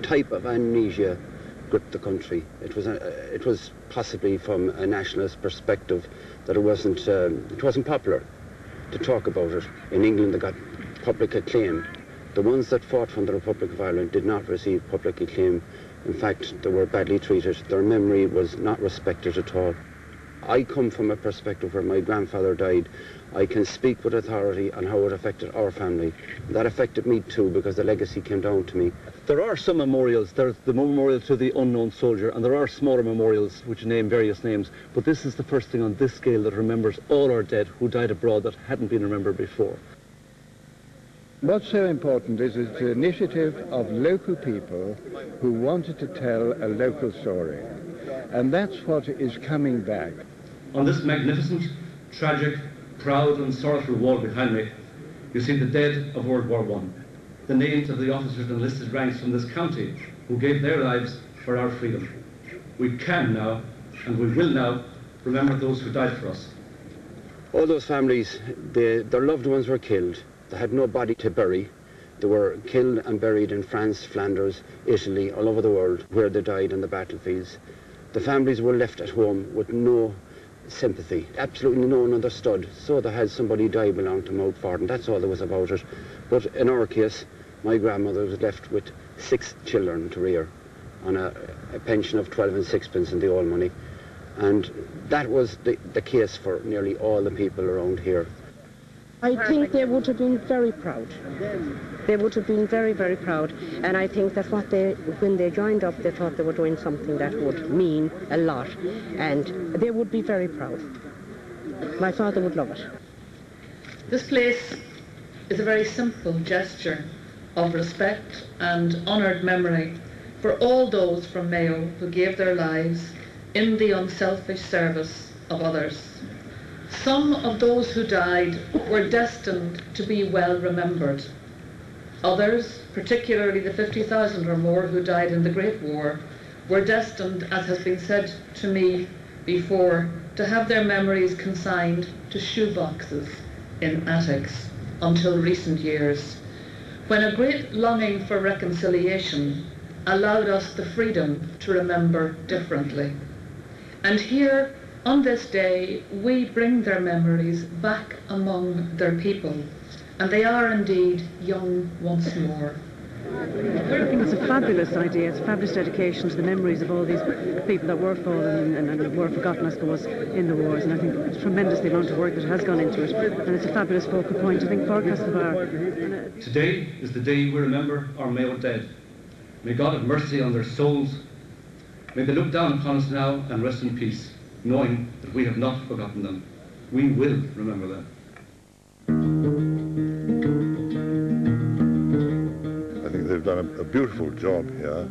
type of amnesia gripped the country. It was possibly from a nationalist perspective that it wasn't popular to talk about it. In England, they got public acclaim. The ones that fought from the Republic of Ireland did not receive public acclaim. In fact, they were badly treated. Their memory was not respected at all. I come from a perspective where my grandfather died. I can speak with authority on how it affected our family. That affected me too, because the legacy came down to me. There are some memorials. There's the memorial to the unknown soldier, and there are smaller memorials which name various names, but this is the first thing on this scale that remembers all our dead who died abroad that hadn't been remembered before. What's so important is it's the initiative of local people who wanted to tell a local story, and that's what is coming back. On this magnificent, tragic, proud and sorrowful wall behind me, you see the dead of World War I, the names of the officers and enlisted ranks from this county who gave their lives for our freedom. We can now, and we will now, remember those who died for us. All those families, their loved ones were killed. They had no body to bury. They were killed and buried in France, Flanders, Italy, all over the world, where they died on the battlefields. The families were left at home with no sympathy. Absolutely no one understood. So they had somebody die belonged to Mountford, and that's all there was about it. But in our case, my grandmother was left with 6 children to rear on a pension of 12 and sixpence in the old money. And that was the case for nearly all the people around here. I think they would have been very proud. They would have been very, very proud. And I think that when they joined up, they thought they were doing something that would mean a lot. And they would be very proud. My father would love it. This place is a very simple gesture of respect and honoured memory for all those from Mayo who gave their lives in the unselfish service of others. Some of those who died were destined to be well remembered. Others, particularly the 50,000 or more who died in the Great War, were destined, as has been said to me before, to have their memories consigned to shoeboxes in attics until recent years, when a great longing for reconciliation allowed us the freedom to remember differently. And here, on this day, we bring their memories back among their people, and they are indeed young once more. I think it's a fabulous idea. It's a fabulous dedication to the memories of all these people that were fallen and were forgotten, I suppose, in the wars. And I think it's tremendous the amount of work that has gone into it. And it's a fabulous focal point, I think, for Castlebar. Today is the day we remember our Mayo dead. May God have mercy on their souls. May they look down upon us now and rest in peace, knowing that we have not forgotten them. We will remember them. I think they've done a beautiful job here,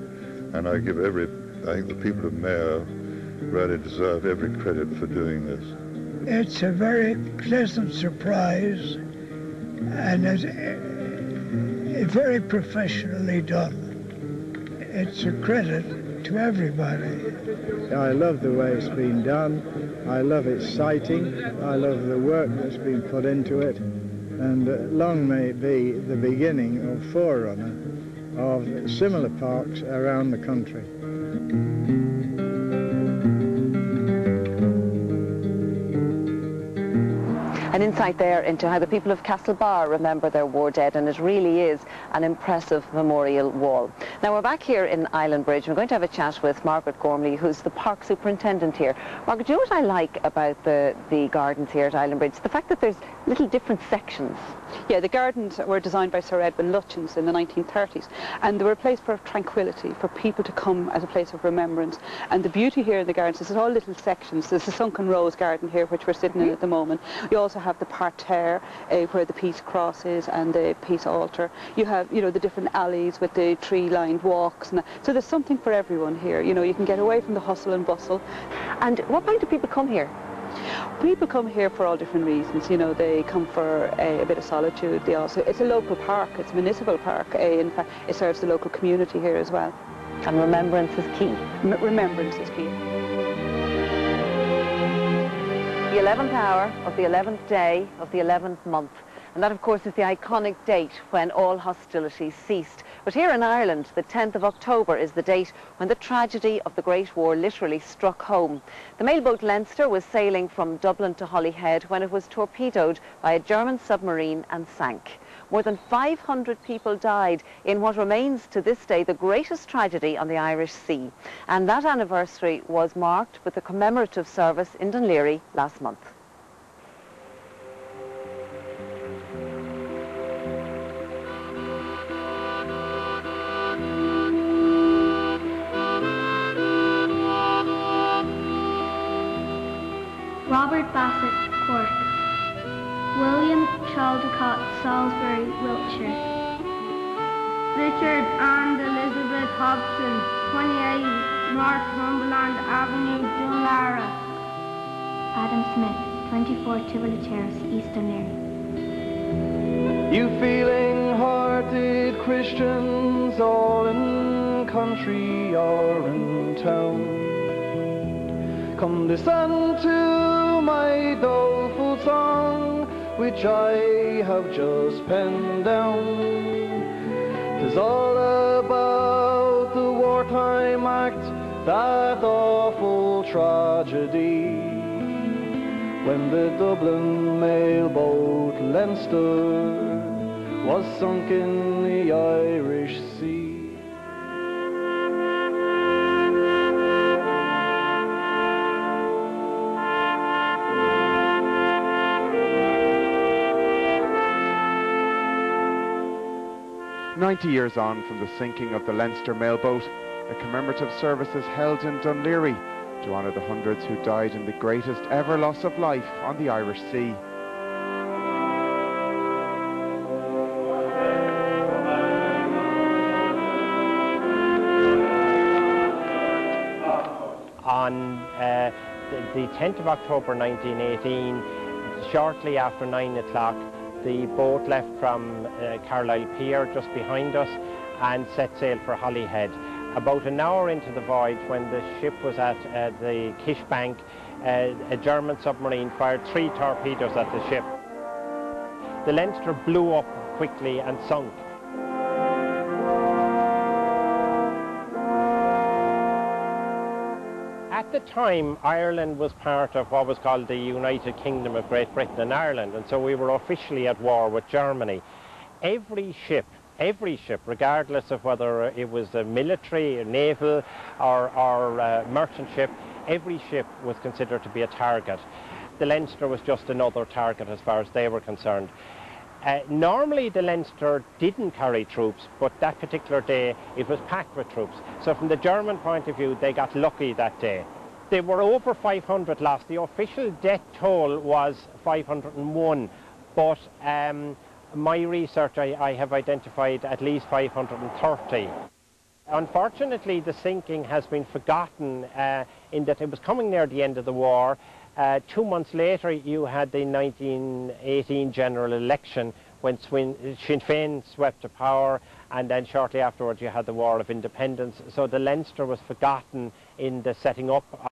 and I think the people of Mayo really deserve every credit for doing this. It's a very pleasant surprise, and it's very professionally done. It's a credit to everybody. I love the way it's been done. I love its sighting. I love the work that's been put into it. And long may it be the beginning or forerunner of similar parks around the country. An insight there into how the people of Castlebar remember their war dead, and it really is an impressive memorial wall. Now we're back here in Island Bridge. We're going to have a chat with Margaret Gormley, who's the park superintendent here. Margaret, do you know what I like about the gardens here at Island Bridge? The fact that there's little different sections. Yeah, the gardens were designed by Sir Edwin Lutyens in the 1930s, and they were a place for tranquility, for people to come as a place of remembrance. And the beauty here in the gardens is all little sections. There's the Sunken Rose garden here, which we're sitting in at the moment. You also have the parterre where the peace cross is and the peace altar. You have, you know, the different alleys with the tree-lined walks. And so there's something for everyone here. You know, you can get away from the hustle and bustle. And what point do people come here? People come here for all different reasons. You know, they come for a bit of solitude. They also, it's a local park, it's a municipal park. In fact, it serves the local community here as well. And remembrance is key. Remembrance is key. The 11th hour of the 11th day of the 11th month. And that, of course, is the iconic date when all hostilities ceased But here in Ireland, the 10th of October is the date when the tragedy of the Great War literally struck home. The mailboat Leinster was sailing from Dublin to Holyhead when it was torpedoed by a German submarine and sank. More than 500 people died in what remains to this day the greatest tragedy on the Irish Sea. And that anniversary was marked with a commemorative service in Dún Laoghaire last month. Robert Bassett, Cork. William Chaldecott, Salisbury, Wiltshire. Richard and Elizabeth Hobson, 28 Northumberland Avenue, Dunlara. Adam Smith, 24 Tivoli Terrace, East Dún Laoghaire. You feeling-hearted Christians, all in country or in town, come listen to my doleful song, which I have just penned down. 'Tis all about the wartime act, that awful tragedy, when the Dublin mailboat Leinster was sunk in the Irish Sea. "90 years on from the sinking of the Leinster mailboat, a commemorative service is held in Dún Laoghaire to honour the hundreds who died in the greatest ever loss of life on the Irish Sea. On the 10th of October 1918, shortly after 9 o'clock, the boat left from Carlisle Pier just behind us and set sail for Holyhead. About an hour into the voyage, when the ship was at the Kish Bank, a German submarine fired 3 torpedoes at the ship. The Leinster blew up quickly and sunk. At the time, Ireland was part of what was called the United Kingdom of Great Britain and Ireland, and so we were officially at war with Germany. Every ship, regardless of whether it was a military, a naval, or merchant ship, every ship was considered to be a target. The Leinster was just another target as far as they were concerned. Normally the Leinster didn't carry troops, but that particular day it was packed with troops. So from the German point of view, they got lucky that day. There were over 500 lost. The official death toll was 501, but my research, I have identified at least 530. Unfortunately, the sinking has been forgotten in that it was coming near the end of the war. 2 months later, you had the 1918 general election when Sinn Féin swept to power, and then shortly afterwards you had the War of Independence. So the Leinster was forgotten in the setting up